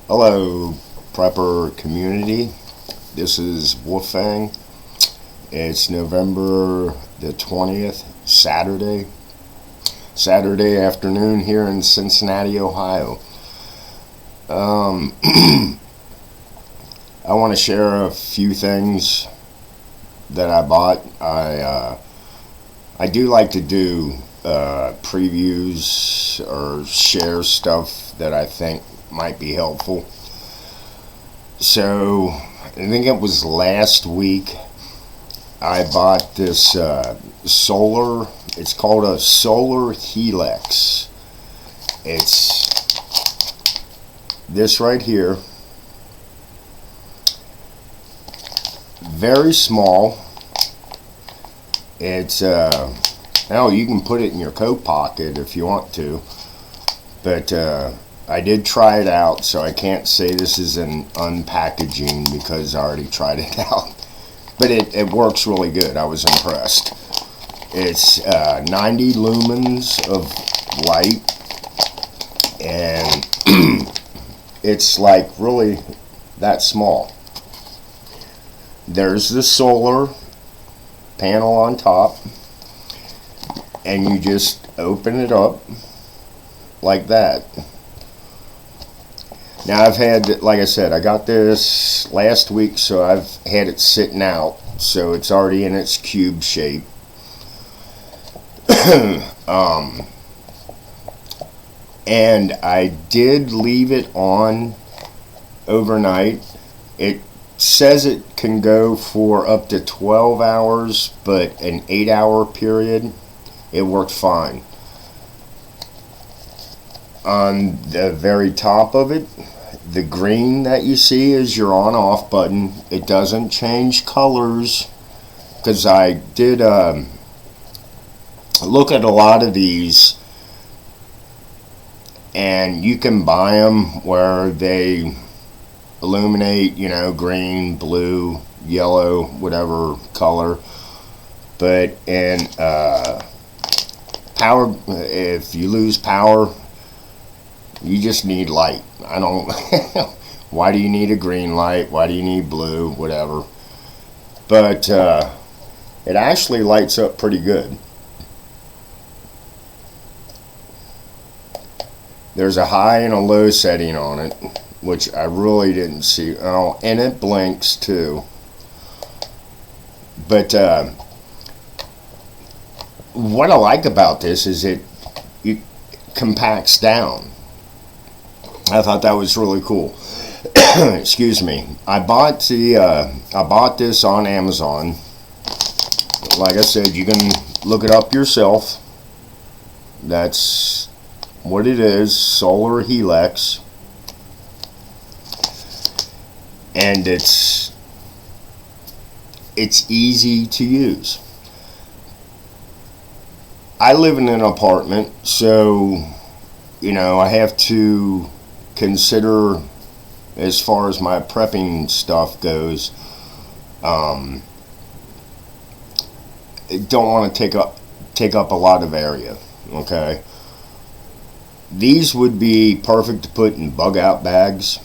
Hello, prepper community. This is Wolfang. It's November the 20th, Saturday afternoon here in Cincinnati, Ohio. I want to share a few things that I bought. I do like to do previews or share stuff that I think might be helpful. So I think it was last week I bought this solar. It's called a solar helix. It's this right here. Very small. It's now you can put it in your coat pocket if you want to, but I did try it out, so I can't say this is an unpackaging because I already tried it out. But it works really good. I was impressed. It's 90 lumens of light, and it's like really that small. There's the solar panel on top, and you just open it up like that. Now I've had, like I said, I got this last week, so I've had it sitting out, so it's already in its cube shape. And I did leave it on overnight. It says it can go for up to 12 hours, but an 8-hour period, it worked fine. On the very top of it, the green that you see is your on-off button. It doesn't change colors, because I did look at a lot of these, and you can buy them where they illuminate, green, blue, yellow, whatever color. But in power, if you lose power, you just need light. I don't why do you need a green light? Why do you need blue? Whatever. But it actually lights up pretty good. There's a high and a low setting on it, which I really didn't see. Oh, and it blinks too. But what I like about this is it compacts down. I thought that was really cool. Excuse me. I bought this on Amazon. Like I said, you can look it up yourself. That's what it is, solar helix. And it's easy to use. I live in an apartment, so I have to consider, as far as my prepping stuff goes, don't want to take up a lot of area. Okay, these would be perfect to put in bug out bags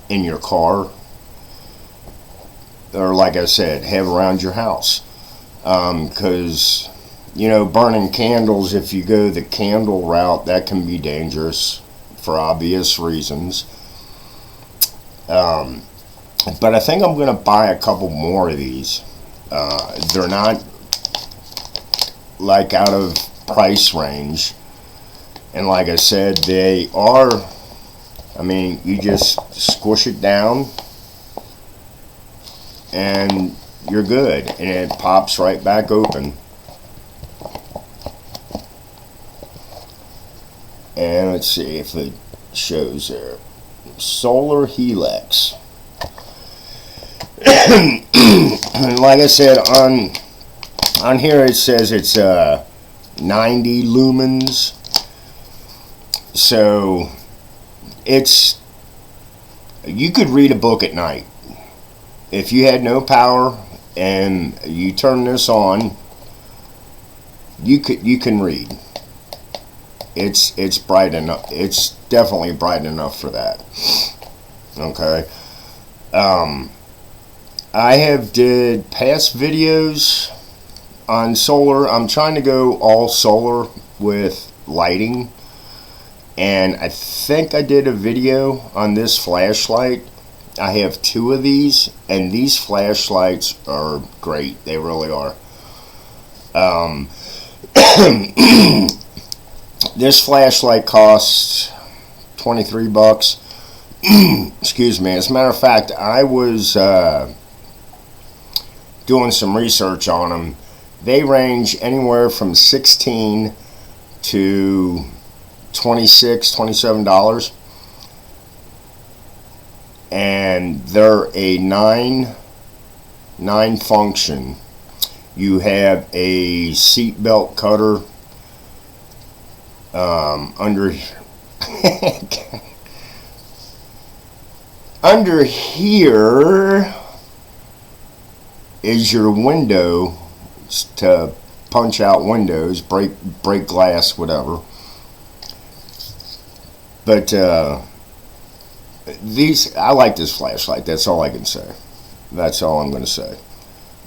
in your car, or like I said, have around your house, because burning candles, if you go the candle route, that can be dangerous for obvious reasons. But I think I'm going to buy a couple more of these. They're not like out of price range. And like I said, they are, you just squish it down and you're good. And it pops right back open. And let's see if it shows there. Solar helix. Like I said, on here it says it's 90 lumens. So you could read a book at night. If you had no power and you turn this on, you can read. It's bright enough. It's definitely bright enough for that. Okay. I have did past videos on solar. I'm trying to go all solar with lighting, and I think I did a video on this flashlight. I have two of these, and these flashlights are great. They really are. This flashlight costs $23. Excuse me. As a matter of fact, I was doing some research on them. They range anywhere from $16 to $26, $27. And they're a 9 function. You have a seat belt cutter under under here is your window to punch out windows, break glass, whatever. But I like this flashlight. That's all I can say. That's all I'm going to say.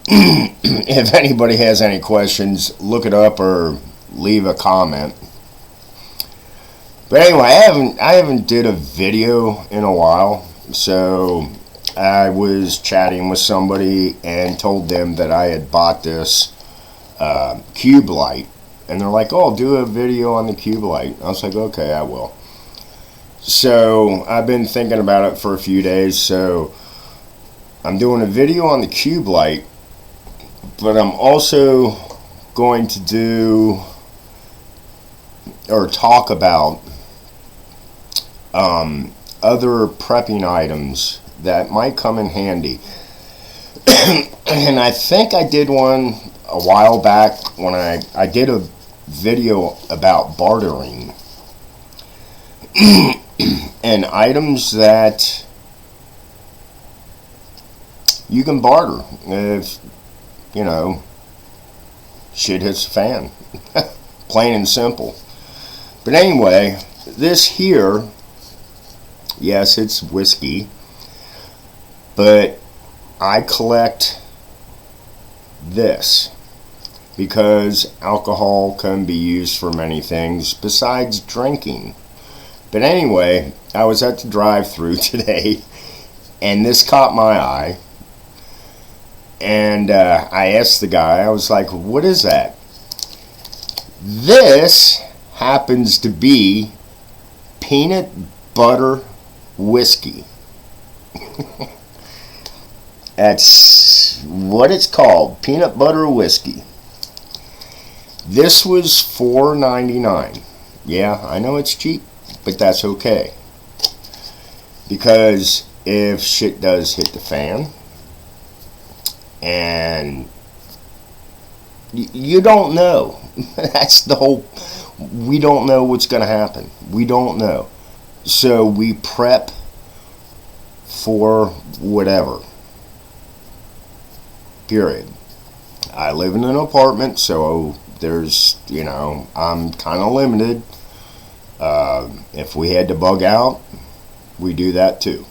If anybody has any questions, look it up or leave a comment. But anyway, I haven't did a video in a while, so I was chatting with somebody and told them that I had bought this cube light, and they're like, "Oh, do a video on the cube light." I was like, "Okay, I will." So I've been thinking about it for a few days, so I'm doing a video on the cube light, but I'm also going to do or talk about other prepping items that might come in handy. And I think I did one a while back when I did a video about bartering and items that you can barter if, you know, shit hits the fan. Plain and simple. But anyway, this here, yes, it's whiskey, but I collect this because alcohol can be used for many things besides drinking. But anyway, I was at the drive-thru today, and this caught my eye, and I asked the guy, I was like, "What is that?" This happens to be peanut butter whiskey. That's what it's called, peanut butter whiskey. This was $4.99. Yeah, I know it's cheap, but that's okay. Because if shit does hit the fan, and you don't know. That's the whole, we don't know what's going to happen. We don't know. So we prep for whatever. Period. I live in an apartment, so there's, I'm kind of limited. If we had to bug out, we do that too.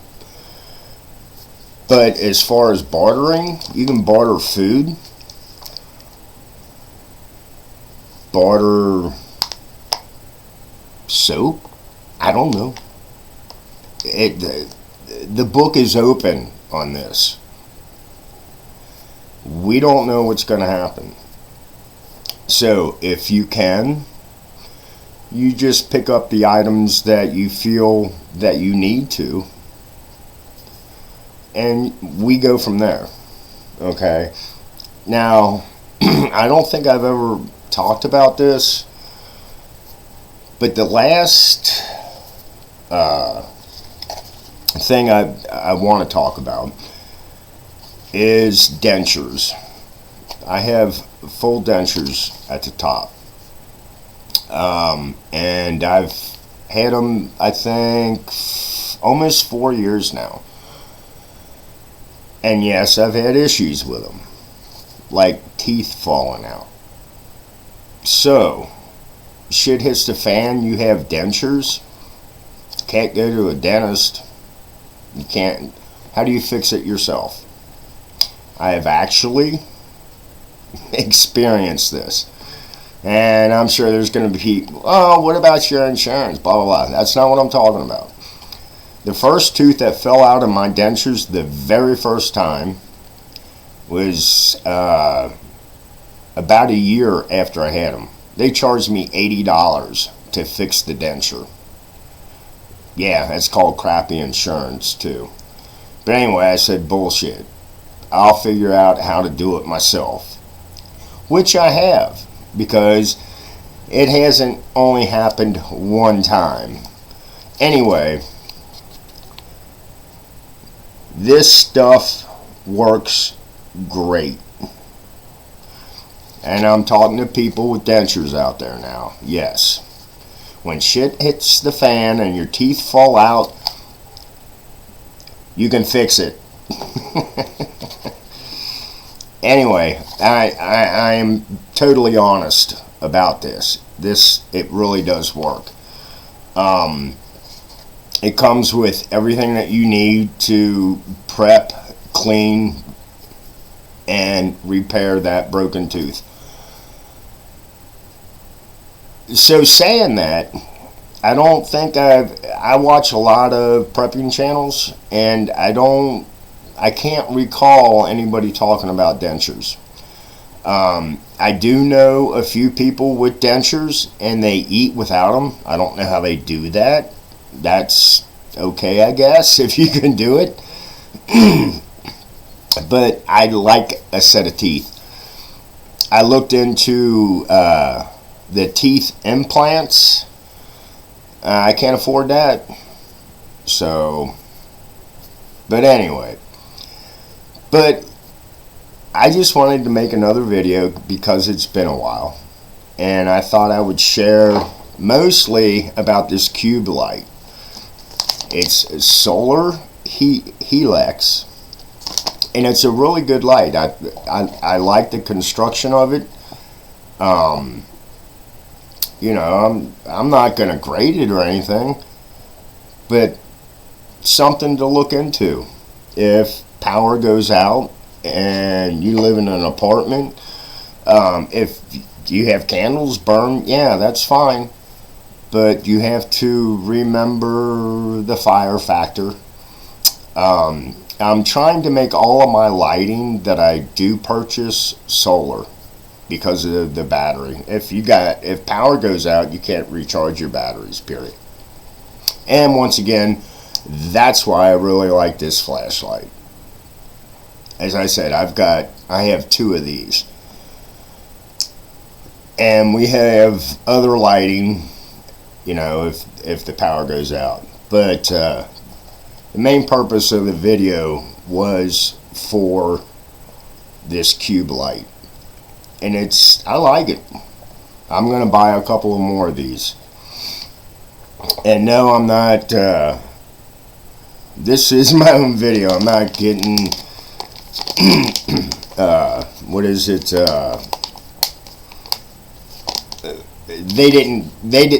But as far as bartering, you can barter food, barter soap. I don't know. The book is open on this. We don't know what's going to happen. So if you can, you just pick up the items that you feel that you need to, and we go from there. Okay? Now, I don't think I've ever talked about this, but the last thing I want to talk about is dentures. I have full dentures at the top. And I've had them, I think, almost 4 years now. And yes, I've had issues with them, like teeth falling out. So, shit hits the fan, you have dentures, can't go to a dentist, You can't. How do you fix it yourself? I have actually experienced this. And I'm sure there's going to be people, oh, what about your insurance? Blah, blah, blah. That's not what I'm talking about. The first tooth that fell out of my dentures the very first time was about a year after I had them. They charged me $80 to fix the denture. Yeah, that's called crappy insurance too. But anyway, I said, bullshit. I'll figure out how to do it myself. Which I have, because it hasn't only happened one time. Anyway, this stuff works great. And I'm talking to people with dentures out there now. Yes. When shit hits the fan and your teeth fall out, you can fix it. Anyway, I am totally honest about this. It really does work. It comes with everything that you need to prep, clean, and repair that broken tooth. So saying that, I don't think I watch a lot of prepping channels, and I can't recall anybody talking about dentures. I do know a few people with dentures, and they eat without them. I don't know how they do that. That's okay, I guess, if you can do it. But I like a set of teeth. I looked into the teeth implants. I can't afford that. So, but anyway. But I just wanted to make another video because it's been a while. And I thought I would share mostly about this Cube light. It's solar Helix. And it's a really good light. I like the construction of it. You know, I'm not going to grade it or anything, but something to look into. If power goes out and you live in an apartment, if you have candles burn, yeah, that's fine. But you have to remember the fire factor. I'm trying to make all of my lighting that I do purchase solar because of the battery. If power goes out, you can't recharge your batteries, period. And once again, that's why I really like this flashlight. As I said, I have two of these. And we have other lighting, you know, if the power goes out. But the main purpose of the video was for this Cube light. And I like it. I'm going to buy a couple of more of these. And no, I'm not, this is my own video. I'm not getting, what is it,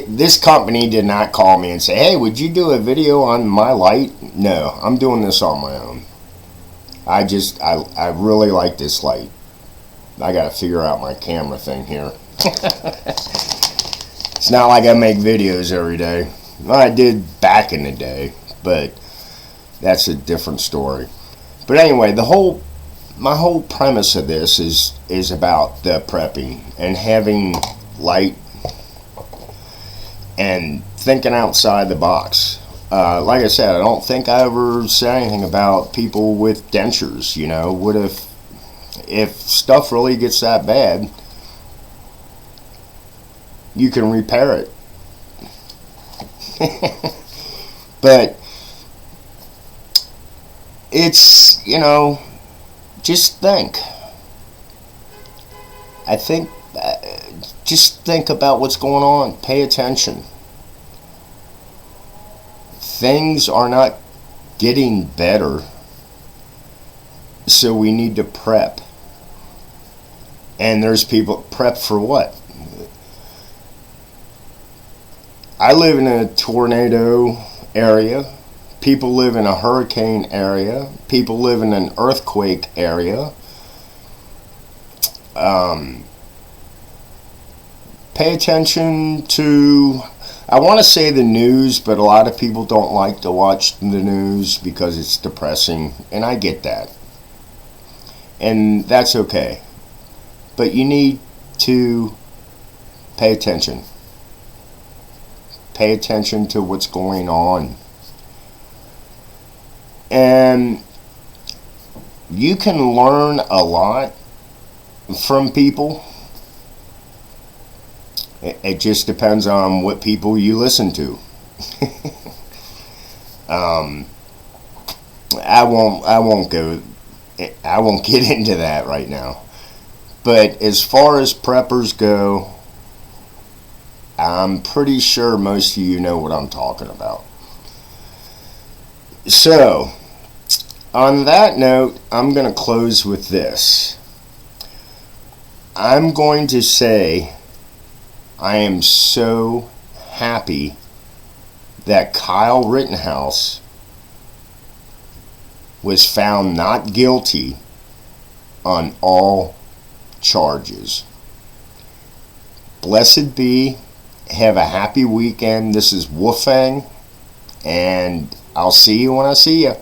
this company did not call me and say, hey, would you do a video on my light? No, I'm doing this on my own. I really like this light. I gotta figure out my camera thing here. It's not like I make videos every day. Well, I did back in the day, but that's a different story. But anyway, my whole premise of this is about the prepping and having light and thinking outside the box. Like I said, I don't think I ever said anything about people with dentures. You know, what if stuff really gets that bad, you can repair it. But it's, you know, just think. I think, just think about what's going on. Pay attention. Things are not getting better, so we need to prep. And there's people, prep for what? I live in a tornado area. People live in a hurricane area. People live in an earthquake area. Pay attention to, I want to say the news, but a lot of people don't like to watch the news because it's depressing, and I get that. And that's okay. But you need to pay attention. Pay attention to what's going on. And you can learn a lot from people. It just depends on what people you listen to. I won't get into that right now. But as far as preppers go, I'm pretty sure most of you know what I'm talking about. So, on that note, I'm going to close with this. I'm going to say I am so happy that Kyle Rittenhouse was found not guilty on all charges. Blessed be. Have a happy weekend. This is Wolfang, and I'll see you when I see you.